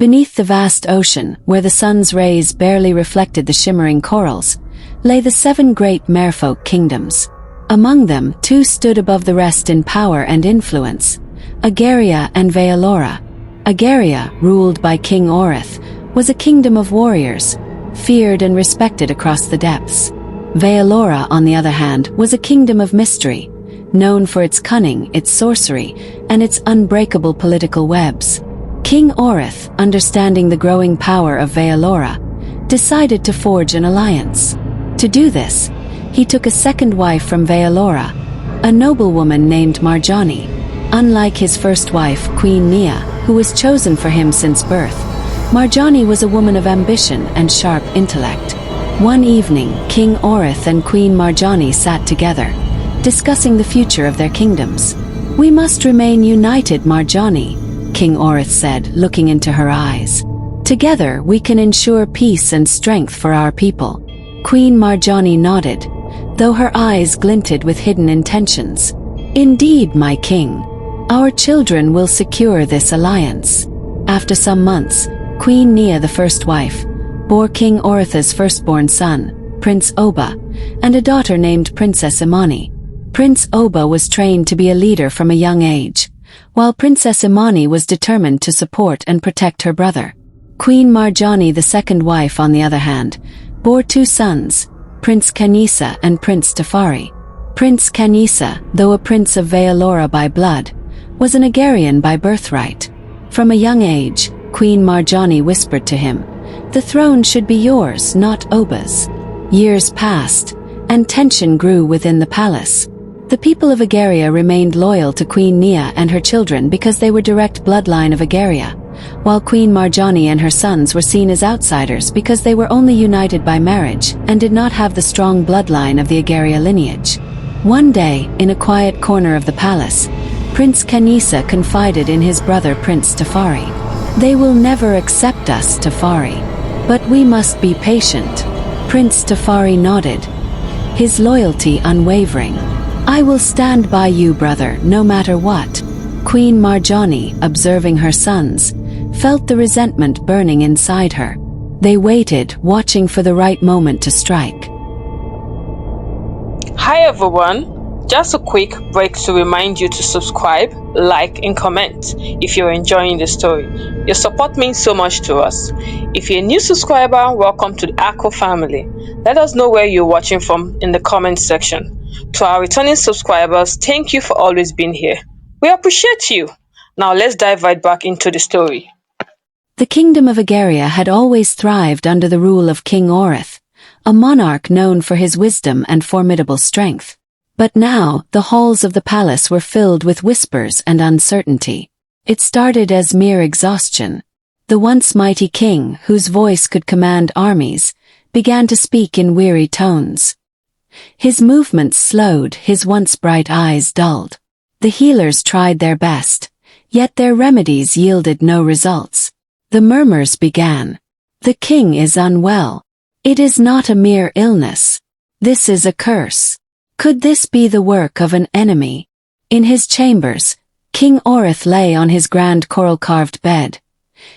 Beneath the vast ocean, where the sun's rays barely reflected the shimmering corals, lay the 7 great merfolk kingdoms. Among them, 2 stood above the rest in power and influence: Agharia and Vealora. Agharia, ruled by King Orith, was a kingdom of warriors, feared and respected across the depths. Vealora, on the other hand, was a kingdom of mystery, known for its cunning, its sorcery, and its unbreakable political webs. King Orith, understanding the growing power of Vealora, decided to forge an alliance. To do this, he took a second wife from Vealora, a noblewoman named Marjani. Unlike his first wife, Queen Nia, who was chosen for him since birth, Marjani was a woman of ambition and sharp intellect. One evening, King Orith and Queen Marjani sat together, discussing the future of their kingdoms. "We must remain united, Marjani," King Orith said, looking into her eyes. "Together we can ensure peace and strength for our people." Queen Marjani nodded, though her eyes glinted with hidden intentions. "Indeed, my king. Our children will secure this alliance." After some months, Queen Nia, the first wife, bore King Orith's firstborn son, Prince Oba, and a daughter named Princess Imani. Prince Oba was trained to be a leader from a young age, while Princess Imani was determined to support and protect her brother. Queen Marjani, the second wife, on the other hand, bore 2 sons, Prince Kanisa and Prince Tafari. Prince Kanisa, though a prince of Vealora by blood, was an Agharian by birthright. From a young age, Queen Marjani whispered to him, "The throne should be yours, not Oba's." Years passed, and tension grew within the palace. The people of Agharia remained loyal to Queen Nia and her children because they were direct bloodline of Agharia, while Queen Marjani and her sons were seen as outsiders because they were only united by marriage and did not have the strong bloodline of the Agharia lineage. One day, in a quiet corner of the palace, Prince Kanisa confided in his brother Prince Tafari. "They will never accept us, Tafari. But we must be patient." Prince Tafari nodded, his loyalty unwavering. "I will stand by you, brother, no matter what." Queen Marjani, observing her sons, felt the resentment burning inside her. They waited, watching for the right moment to strike. Hi everyone, just a quick break to remind you to subscribe, like and comment if you're enjoying the story. Your support means so much to us. If you're a new subscriber, welcome to the Akko family. Let us know where you're watching from in the comment section. To our returning subscribers, thank you for always being here. We appreciate you. Now let's dive right back into the story. The kingdom of Agharia had always thrived under the rule of King Orith, a monarch known for his wisdom and formidable strength. But now, the halls of the palace were filled with whispers and uncertainty. It started as mere exhaustion. The once mighty king, whose voice could command armies, began to speak in weary tones. His movements slowed, his once bright eyes dulled. The healers tried their best, yet their remedies yielded no results. The murmurs began. "The king is unwell. It is not a mere illness. This is a curse. Could this be the work of an enemy?" In his chambers, King Orith lay on his grand coral-carved bed,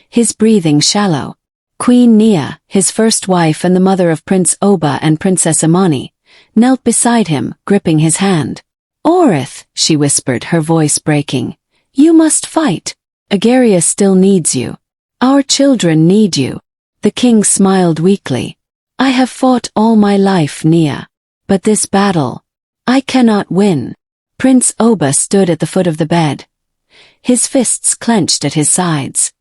his breathing shallow. Queen Nia, his first wife and the mother of Prince Oba and Princess Imani, knelt beside him, gripping his hand. "Orith," she whispered, her voice breaking, "you must fight. Agharia still needs you. Our children need you." The king smiled weakly. "I have fought all my life, Nia. But this battle, I cannot win." Prince Oba stood at the foot of the bed, his fists clenched at his sides.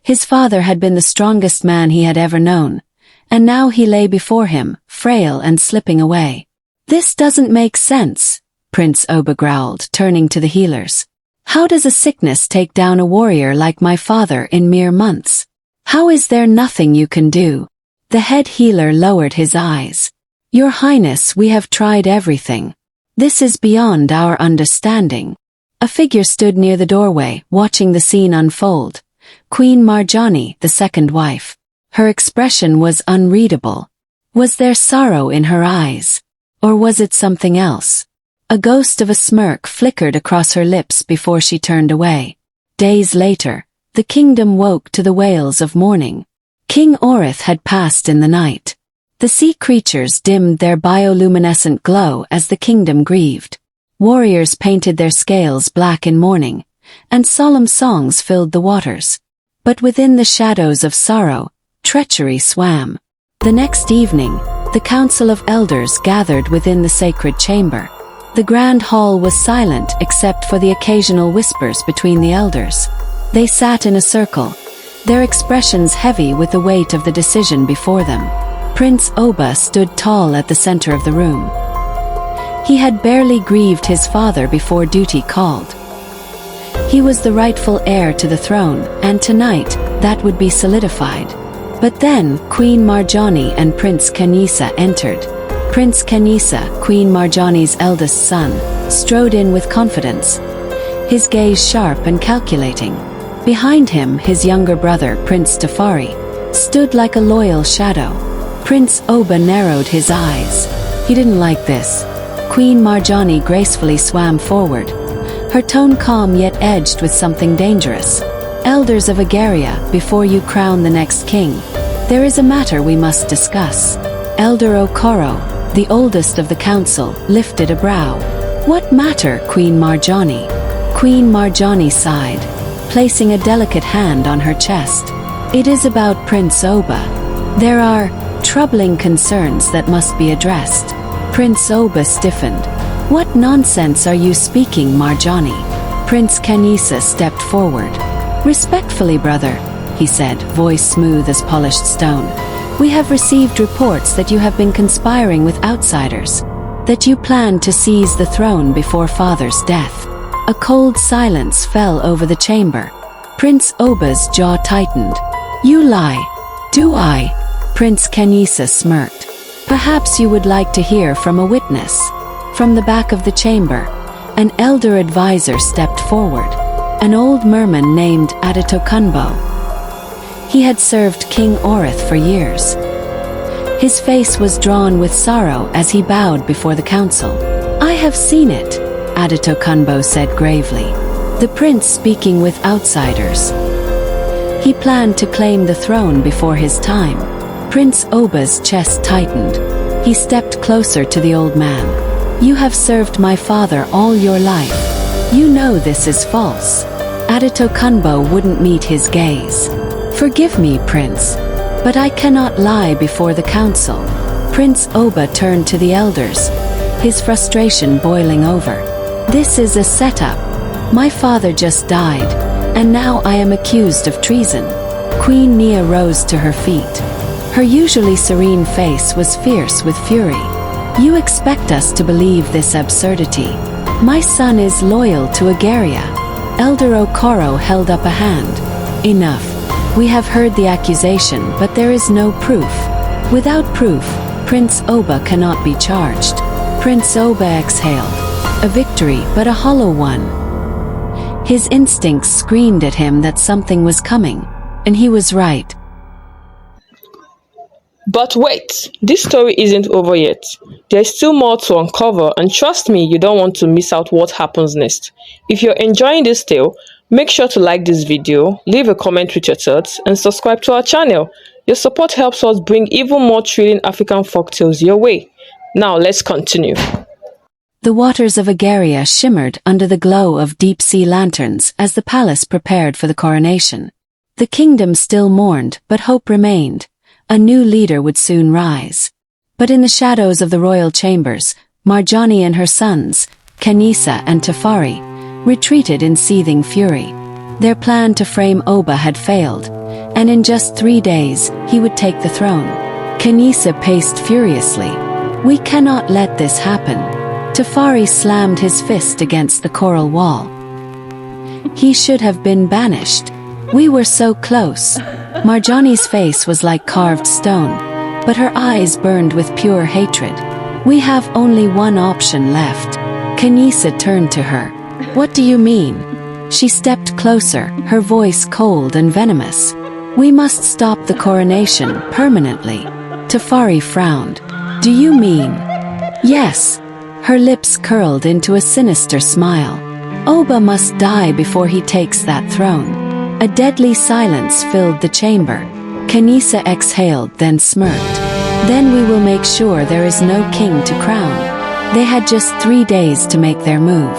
His father had been the strongest man he had ever known, and now he lay before him, frail and slipping away. "This doesn't make sense," Prince Oba growled, turning to the healers. "How does a sickness take down a warrior like my father in mere months? How is there nothing you can do?" The head healer lowered his eyes. "Your Highness, we have tried everything. This is beyond our understanding." A figure stood near the doorway, watching the scene unfold. Queen Marjani, the second wife. Her expression was unreadable. Was there sorrow in her eyes? Or was it something else? A ghost of a smirk flickered across her lips before she turned away. Days later, the kingdom woke to the wails of mourning. King Orith had passed in the night. The sea creatures dimmed their bioluminescent glow as the kingdom grieved. Warriors painted their scales black in mourning, and solemn songs filled the waters. But within the shadows of sorrow, treachery swam. The next evening, the council of elders gathered within the sacred chamber. The grand hall was silent except for the occasional whispers between the elders. They sat in a circle, their expressions heavy with the weight of the decision before them. Prince Oba stood tall at the center of the room. He had barely grieved his father before duty called. He was the rightful heir to the throne, and tonight, that would be solidified. But then, Queen Marjani and Prince Kanisa entered. Prince Kanisa, Queen Marjani's eldest son, strode in with confidence, his gaze sharp and calculating. Behind him, his younger brother, Prince Tafari, stood like a loyal shadow. Prince Oba narrowed his eyes. He didn't like this. Queen Marjani gracefully swam forward, her tone calm yet edged with something dangerous. Elders of Agharia, before you crown the next king, there is a matter we must discuss. Elder Okoro, the oldest of the council, lifted a brow. What matter, Queen Marjani? Queen Marjani sighed, placing a delicate hand on her chest. It is about Prince Oba. There are troubling concerns that must be addressed. Prince Oba stiffened. What nonsense are you speaking, Marjani? Prince Kanisa stepped forward. Respectfully, brother, he said, voice smooth as polished stone. We have received reports that you have been conspiring with outsiders, that you planned to seize the throne before father's death. A cold silence fell over the chamber. Prince Oba's jaw tightened. You lie. Do I? Prince Kanisa smirked. Perhaps you would like to hear from a witness. From the back of the chamber, an elder advisor stepped forward. An old merman named Adetokunbo. He had served King Orith for years. His face was drawn with sorrow as he bowed before the council. I have seen it, Adetokunbo said gravely. The prince speaking with outsiders. He planned to claim the throne before his time. Prince Oba's chest tightened. He stepped closer to the old man. You have served my father all your life. You know this is false. Adetokunbo wouldn't meet his gaze. Forgive me, Prince, but I cannot lie before the council. Prince Oba turned to the elders, his frustration boiling over. This is a setup. My father just died, and now I am accused of treason. Queen Nia rose to her feet. Her usually serene face was fierce with fury. You expect us to believe this absurdity? My son is loyal to Agharia. Elder Okoro held up a hand. Enough. We have heard the accusation, but there is no proof. Without proof, Prince Oba cannot be charged. Prince Oba exhaled. A victory, but a hollow one. His instincts screamed at him that something was coming, and he was right. But wait, this story isn't over yet. There's still more to uncover, and trust me, you don't want to miss out what happens next. If you're enjoying this tale, make sure to like this video, leave a comment with your thoughts, and subscribe to our channel. Your support helps us bring even more thrilling African folktales your way. Now let's continue. The waters of Agharia shimmered under the glow of deep-sea lanterns as the palace prepared for the coronation. The kingdom still mourned, but hope remained. A new leader would soon rise. But in the shadows of the royal chambers, Marjani and her sons, Kanisa and Tafari, retreated in seething fury. Their plan to frame Oba had failed, and in just 3 days, he would take the throne. Kanisa paced furiously. We cannot let this happen. Tafari slammed his fist against the coral wall. He should have been banished. We were so close. Marjani's face was like carved stone, but her eyes burned with pure hatred. We have only one option left. Kanisa turned to her. What do you mean? She stepped closer, her voice cold and venomous. We must stop the coronation permanently. Tafari frowned. Do you mean? Yes. Her lips curled into a sinister smile. Oba must die before he takes that throne. A deadly silence filled the chamber. Kanisa exhaled, then smirked. Then we will make sure there is no king to crown. They had just 3 days to make their move.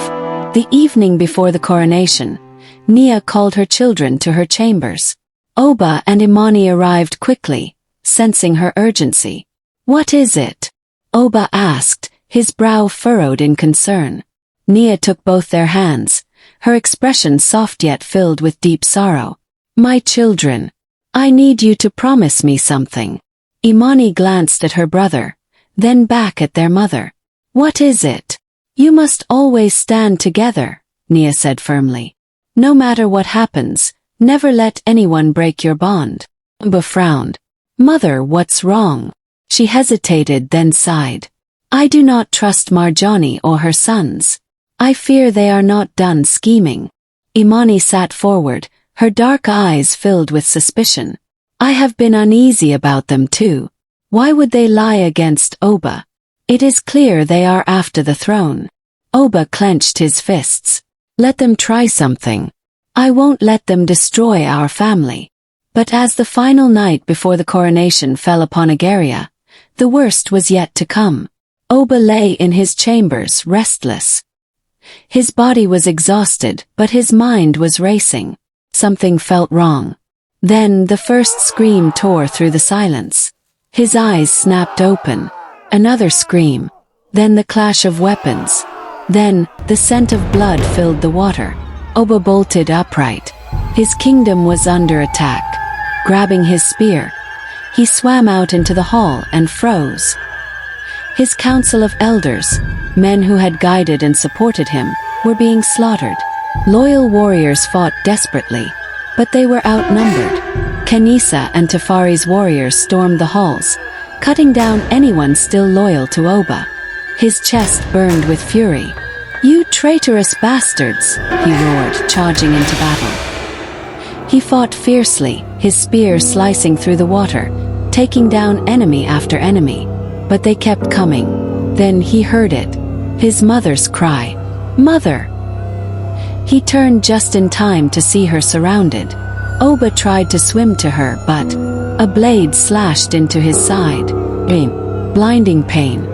The evening before the coronation, Nia called her children to her chambers. Oba and Imani arrived quickly, sensing her urgency. "What is it?" Oba asked, his brow furrowed in concern. Nia took both their hands, her expression soft yet filled with deep sorrow. "My children, I need you to promise me something." Imani glanced at her brother, then back at their mother. "What is it?" "You must always stand together," Nia said firmly. "No matter what happens, never let anyone break your bond." Oba frowned. "Mother, what's wrong?" She hesitated, then sighed. "I do not trust Marjani or her sons. I fear they are not done scheming." Imani sat forward, her dark eyes filled with suspicion. "I have been uneasy about them too. Why would they lie against Oba? It is clear they are after the throne." Oba clenched his fists. "Let them try something. I won't let them destroy our family." But as the final night before the coronation fell upon Agharia, the worst was yet to come. Oba lay in his chambers, restless. His body was exhausted, but his mind was racing. Something felt wrong. Then the first scream tore through the silence. His eyes snapped open. Another scream. Then the clash of weapons. Then, the scent of blood filled the water. Oba bolted upright. His kingdom was under attack. Grabbing his spear, he swam out into the hall and froze. His council of elders, men who had guided and supported him, were being slaughtered. Loyal warriors fought desperately, but they were outnumbered. Kanisa and Tafari's warriors stormed the halls, cutting down anyone still loyal to Oba. His chest burned with fury. "You traitorous bastards!" he roared, charging into battle. He fought fiercely, his spear slicing through the water, taking down enemy after enemy. But they kept coming. Then he heard it. His mother's cry. "Mother!" He turned just in time to see her surrounded. Oba tried to swim to her, but a blade slashed into his side. Blinding pain.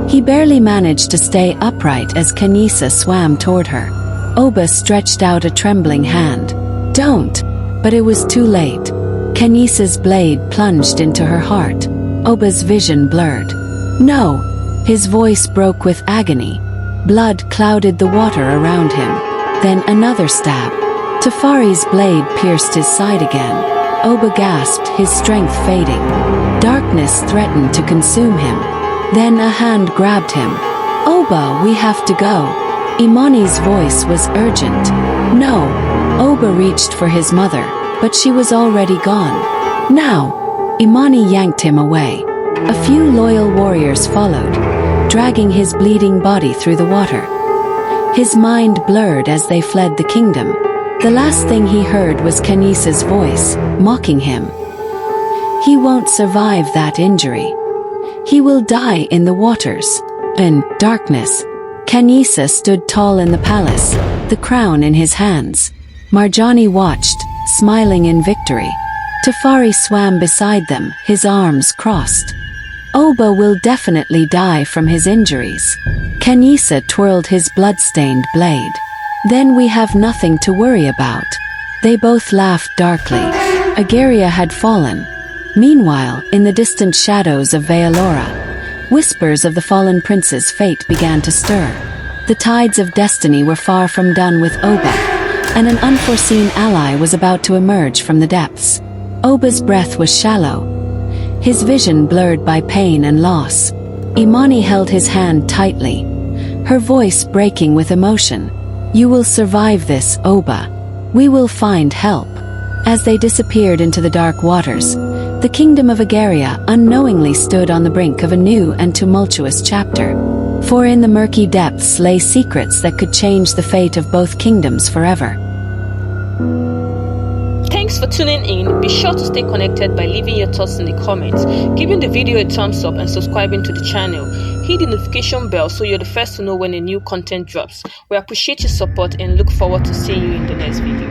He barely managed to stay upright as Kanisa swam toward her. Oba stretched out a trembling hand. "Don't!" But it was too late. Kanisa's blade plunged into her heart. Oba's vision blurred. "No!" His voice broke with agony. Blood clouded the water around him. Then another stab. Tafari's blade pierced his side again. Oba gasped, his strength fading. Darkness threatened to consume him. Then a hand grabbed him. "Oba, we have to go." Imani's voice was urgent. "No." Oba reached for his mother, but she was already gone. "Now!" Imani yanked him away. A few loyal warriors followed, dragging his bleeding body through the water. His mind blurred as they fled the kingdom. The last thing he heard was Kanisa's voice, mocking him. "He won't survive that injury. He will die in the waters." In darkness, Kanisa stood tall in the palace, the crown in his hands. Marjani watched, smiling in victory. Tafari swam beside them, his arms crossed. "Oba will definitely die from his injuries." Kanisa twirled his blood-stained blade. "Then we have nothing to worry about." They both laughed darkly. Agharia had fallen. Meanwhile, in the distant shadows of Vealora, whispers of the fallen prince's fate began to stir. The tides of destiny were far from done with Oba, and an unforeseen ally was about to emerge from the depths. Oba's breath was shallow, his vision blurred by pain and loss. Imani held his hand tightly, her voice breaking with emotion. "You will survive this, Oba. We will find help." As they disappeared into the dark waters, the Kingdom of Agharia unknowingly stood on the brink of a new and tumultuous chapter. For in the murky depths lay secrets that could change the fate of both kingdoms forever. Thanks for tuning in. Be sure to stay connected by leaving your thoughts in the comments, giving the video a thumbs up and subscribing to the channel. Hit the notification bell so you're the first to know when a new content drops. We appreciate your support and look forward to seeing you in the next video.